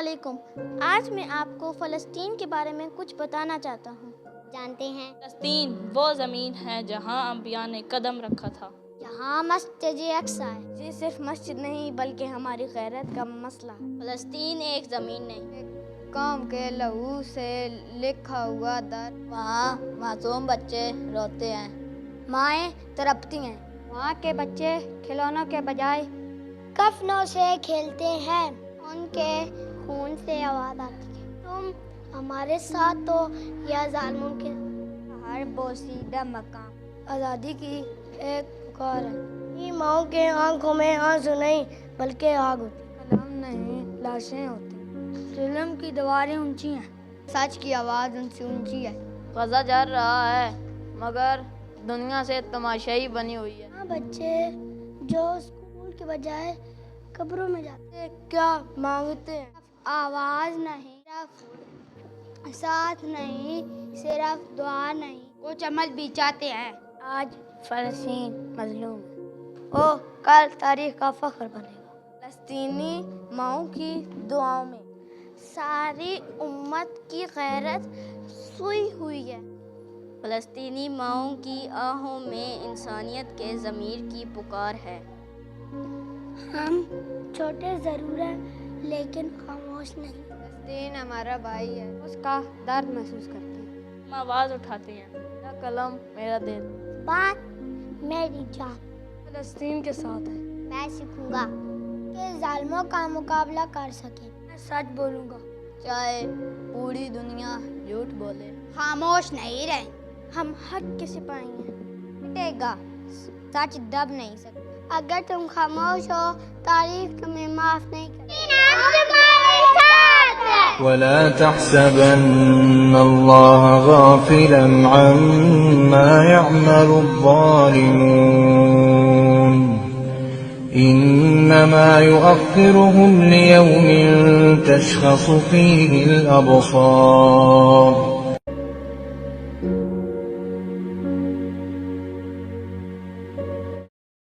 علیکم۔ آج میں آپ کو فلسطین کے بارے میں کچھ بتانا چاہتا ہوں۔ جانتے ہیں فلسطین وہ زمین ہے جہاں انبیاء نے قدم رکھا تھا، جہاں مسجد اقصیٰ ہے۔ یہ صرف مسجد نہیں بلکہ ہماری غیرت کا مسئلہ ہے۔ فلسطین ایک زمین نہیں، قوم کے لہو سے لکھا ہوا در، وہاں معصوم بچے روتے ہیں، مائیں تڑپتی ہیں، وہاں کے بچے کھلونوں کے بجائے کفنوں سے کھیلتے ہیں، ان کے خون سے آواز آتی ہے، تم ہمارے ساتھ ہو یا ظالموں کے۔ ہر بوسیدہ مقام آزادی کی ایک پکار ہے۔ یہ ماؤں کے آنکھوں میں آنسو نہیں بلکہ آگ ہوتی، قلم نہیں لاشیں ہوتی، ظلم کی دیواریں اونچی ہیں، سچ کی آواز ان سے اونچی ہے۔ غزہ جل رہا ہے مگر دنیا سے تماشائی بنی ہوئی ہے۔ بچے جو اسکول کے بجائے قبروں میں جاتے ہیں کیا مانگتے ہیں؟ آواز نہیں، صرف ساتھ نہیں، صرف دعا نہیں، کچھ عمل بھی چاہتے ہیں۔ آج فلسطین مظلوم ہے، وہ کل تاریخ کا فخر بنے گا۔ فلسطینی ماؤں کی دعاؤں میں ساری امت کی غیرت سوئی ہوئی ہے۔ فلسطینی ماؤں کی آہوں میں انسانیت کے ضمیر کی پکار ہے۔ ہم چھوٹے ضرور ہیں لیکن خاموش نہیں۔ فلسطین ہمارا بھائی ہے، اس کا درد محسوس کرتے ہیں۔ ہم آواز اٹھاتے ہیں، میرا قلم میرا دل، بات میری جان۔ فلسطین کے ساتھ ہے۔ میں سیکھوں گا کہ ظالموں کا مقابلہ کر سکیں۔ میں سچ بولوں گا چاہے پوری دنیا جھوٹ بولے۔ خاموش نہیں رہیں، ہم حق کے سپاہی ہیں۔ مٹے گا، سچ دب نہیں سکتا۔ اگر تم خاموش ہو تاریخ تمہیں معاف نہیں کرے۔ ولا تحسبن الله غافلا عما يعمل الظالمون إنما يؤخرهم ليوم تشخص فيه الأبصار